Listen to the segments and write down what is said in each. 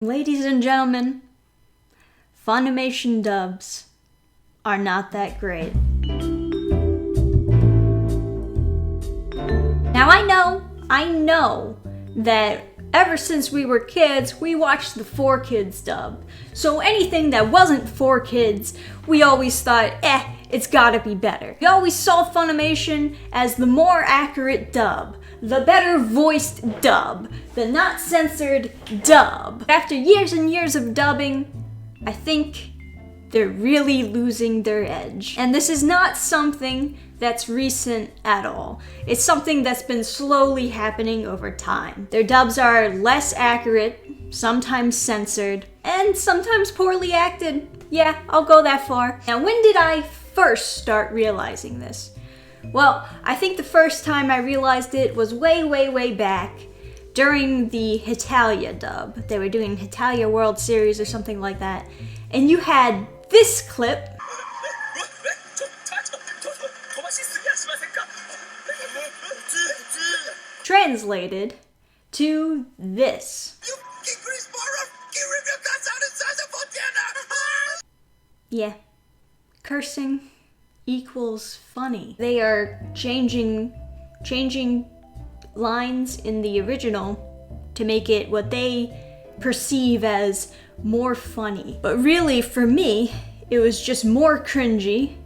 Ladies and gentlemen, Funimation dubs are not that great. Now I know that ever since we were kids, we watched the 4Kids dub. So anything that wasn't 4Kids, we always thought, it's gotta be better. We always saw Funimation as the more accurate dub, the better voiced dub, the not censored dub. After years and years of dubbing, I think they're really losing their edge. And this is not something that's recent at all. It's something that's been slowly happening over time. Their dubs are less accurate, sometimes censored, and sometimes poorly acted. Yeah, I'll go that far. Now, when did I first start realizing this? Well, I think the first time I realized it was way back during the Hitalia dub. They were doing Hitalia World Series or something like that. And you had this clip translated to this. Yeah, cursing equals funny. They are changing lines in the original to make it what they perceive as more funny. But really, for me, it was just more cringy,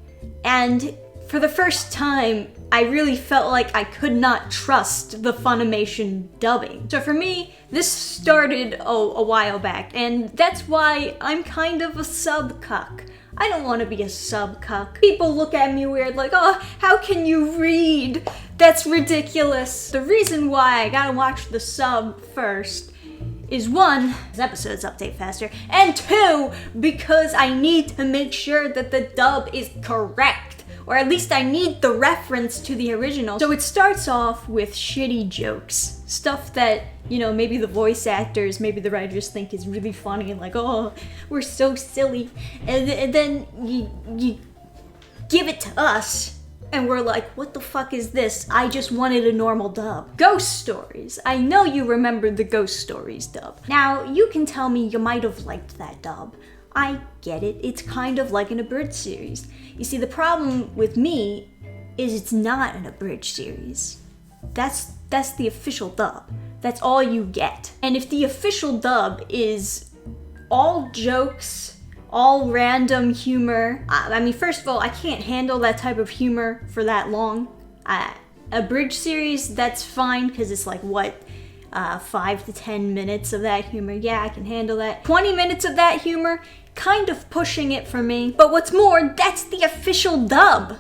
and for the first time, I really felt like I could not trust the Funimation dubbing. So for me, this started a while back, and that's why I'm kind of a sub-cuck. I don't want to be a sub-cuck. People look at me weird like, oh, how can you read? That's ridiculous. The reason why I gotta watch the sub first is one, because episodes update faster, and two, because I need to make sure that the dub is correct, or at least I need the reference to the original. So it starts off with shitty jokes, stuff that, you know, maybe the voice actors, maybe the writers think is really funny, like, oh, we're so silly, and then you give it to us, and we're like, what the fuck is this? I just wanted a normal dub. Ghost Stories. I know you remember the Ghost Stories dub. Now, you can tell me you might have liked that dub. I get it. It's kind of like an abridged series. You see, the problem with me is it's not an abridged series. That's the official dub. That's all you get. And if the official dub is all jokes, all random humor. I mean, first of all, I can't handle that type of humor for that long. A bridge series, that's fine, because it's like, 5 to 10 minutes of that humor. Yeah, I can handle that. 20 minutes of that humor, kind of pushing it for me. But what's more, that's the official dub.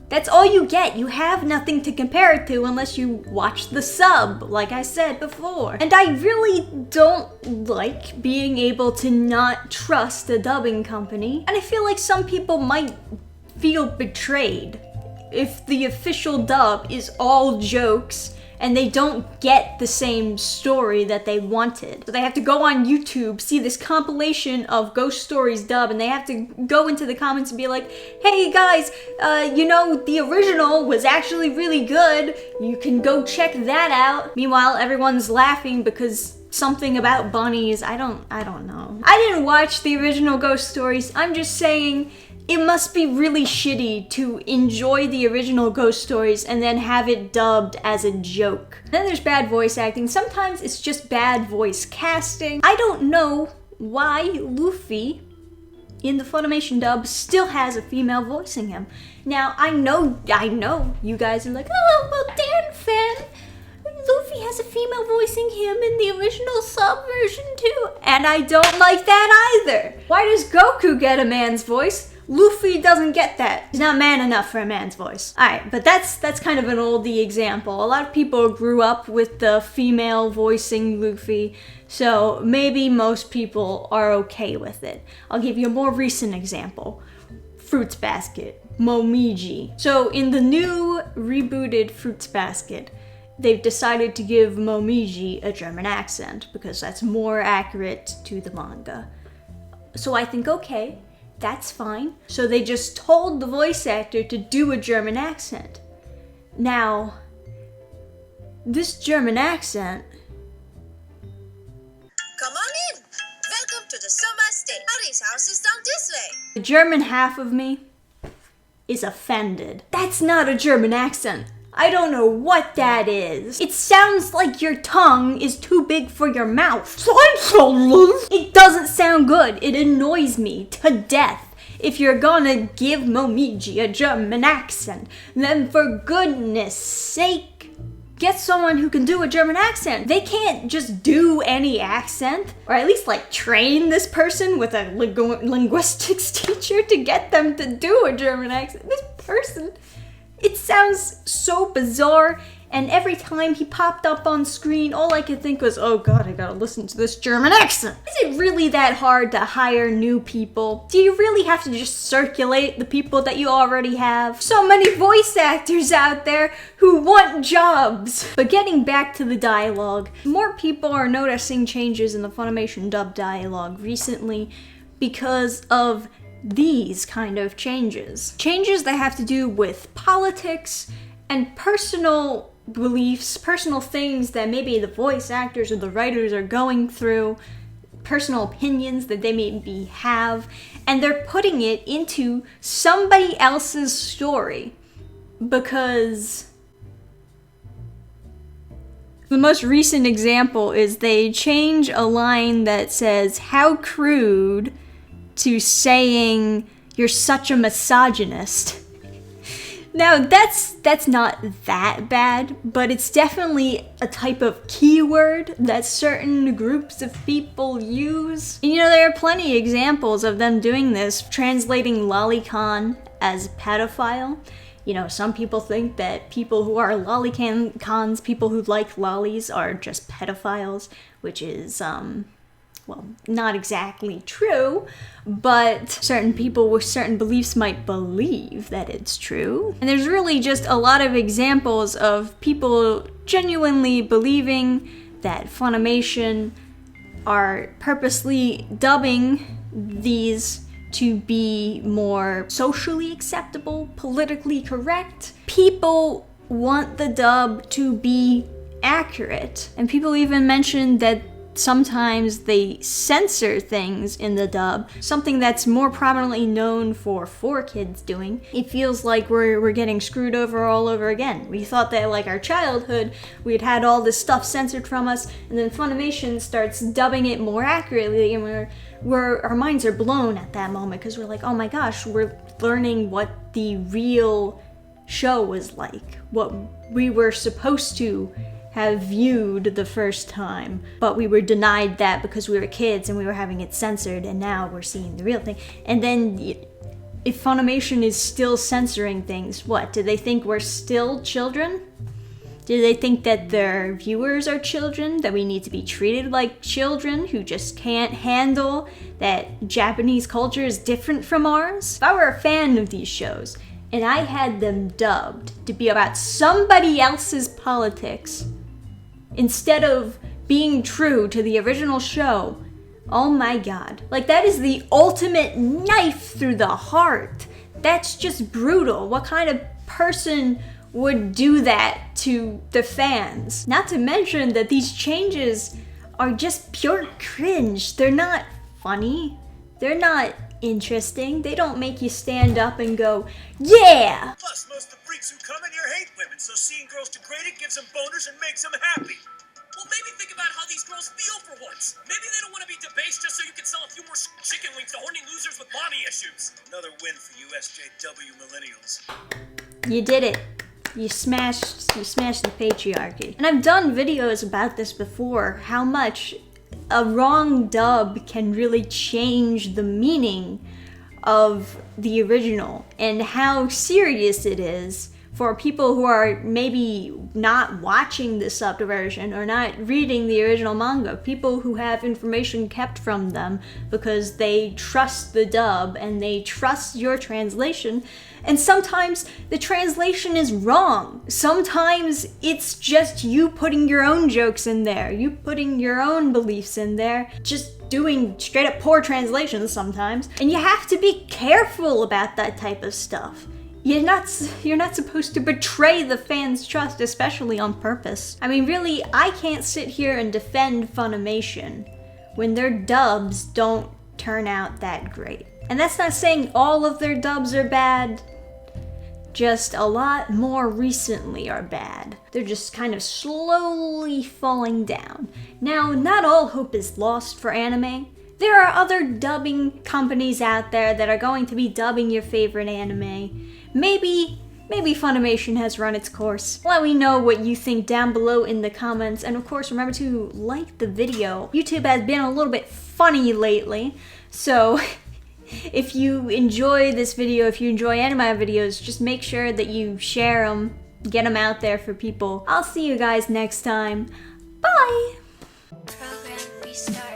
That's all you get. You have nothing to compare it to unless you watch the sub, like I said before. And I really don't like being able to not trust a dubbing company. And I feel like some people might feel betrayed if the official dub is all jokes and they don't get the same story that they wanted. So they have to go on YouTube, see this compilation of Ghost Stories dub, and they have to go into the comments and be like, hey guys, you know, the original was actually really good. You can go check that out. Meanwhile, everyone's laughing because something about bunnies. I don't know. I didn't watch the original Ghost Stories. I'm just saying, it must be really shitty to enjoy the original Ghost Stories and then have it dubbed as a joke. Then there's bad voice acting. Sometimes it's just bad voice casting. I don't know why Luffy in the Funimation dub still has a female voicing him. Now, I know you guys are like, oh, well, Dan fan, Luffy has a female voicing him in the original sub version too. And I don't like that either. Why does Goku get a man's voice? Luffy doesn't get that. He's not man enough for a man's voice. Alright, but that's kind of an oldie example. A lot of people grew up with the female voicing Luffy, so maybe most people are okay with it. I'll give you a more recent example. Fruits Basket, Momiji. So in the new rebooted Fruits Basket, they've decided to give Momiji a German accent because that's more accurate to the manga. So I think, okay, that's fine. So they just told the voice actor to do a German accent. Now, this German accent... Come on in! Japanese house is down this way. The German half of me is offended. That's not a German accent. I don't know what that is. It sounds like your tongue is too big for your mouth. It doesn't sound good. It annoys me to death. If you're gonna give Momiji a German accent, then for goodness sake, get someone who can do a German accent. They can't just do any accent, or at least like train this person with a linguistics teacher to get them to do a German accent. This person, it sounds so bizarre, and every time he popped up on screen, all I could think was, oh god, I gotta listen to this German accent. Is it really that hard to hire new people? Do you really have to just circulate the people that you already have? So many voice actors out there who want jobs. But getting back to the dialogue, more people are noticing changes in the Funimation dub dialogue recently because of these kind of changes. Changes that have to do with politics and personal beliefs, personal things that maybe the voice actors or the writers are going through, personal opinions that they maybe have, and they're putting it into somebody else's story because the most recent example is they change a line that says, "How crude," to saying, "You're such a misogynist." Now, that's not that bad, but it's definitely a type of keyword that certain groups of people use. And, there are plenty of examples of them doing this, translating lolicon as pedophile. Some people think that people who are lolicons, people who like lollies, are just pedophiles, which is, not exactly true, but certain people with certain beliefs might believe that it's true. And there's really just a lot of examples of people genuinely believing that Funimation are purposely dubbing these to be more socially acceptable, politically correct. People want the dub to be accurate, and people even mentioned that sometimes they censor things in the dub, something that's more prominently known for 4Kids doing. It feels like we're getting screwed over all over again. We thought that like our childhood, we'd had all this stuff censored from us, and then Funimation starts dubbing it more accurately, and our minds are blown at that moment because we're like, oh my gosh, we're learning what the real show was like, what we were supposed to have viewed the first time, but we were denied that because we were kids and we were having it censored, and now we're seeing the real thing. And then if Funimation is still censoring things, what? Do they think we're still children? Do they think that their viewers are children, that we need to be treated like children who just can't handle that Japanese culture is different from ours? If I were a fan of these shows and I had them dubbed to be about somebody else's politics, instead of being true to the original show, oh my god. Like, that is the ultimate knife through the heart. That's just brutal. What kind of person would do that to the fans? Not to mention that these changes are just pure cringe. They're not funny. They're not interesting. They don't make you stand up and go, yeah! Plus, most of the freaks who come in here hate women, so seeing girls degraded gives them boners and makes them happy. Well, maybe think about how these girls feel for once. Maybe they don't want to be debased just so you can sell a few more chicken wings to horny losers with mommy issues. Another win for you SJW millennials. You did it. You smashed the patriarchy. And I've done videos about this before, how much a wrong dub can really change the meaning of the original, and how serious it is for people who are maybe not watching the subbed version or not reading the original manga, people who have information kept from them because they trust the dub and they trust your translation. And sometimes the translation is wrong. Sometimes it's just you putting your own jokes in there, you putting your own beliefs in there, just doing straight up poor translations sometimes. And you have to be careful about that type of stuff. You're not supposed to betray the fans' trust, especially on purpose. I mean, really, I can't sit here and defend Funimation when their dubs don't turn out that great. And that's not saying all of their dubs are bad, just a lot more recently are bad. They're just kind of slowly falling down. Now, not all hope is lost for anime. There are other dubbing companies out there that are going to be dubbing your favorite anime. Maybe Funimation has run its course. Let me know what you think down below in the comments, and of course remember to like the video. YouTube has been a little bit funny lately, so if you enjoy this video, if you enjoy anime videos, just make sure that you share them, get them out there for people. I'll see you guys next time. Bye! Program restart.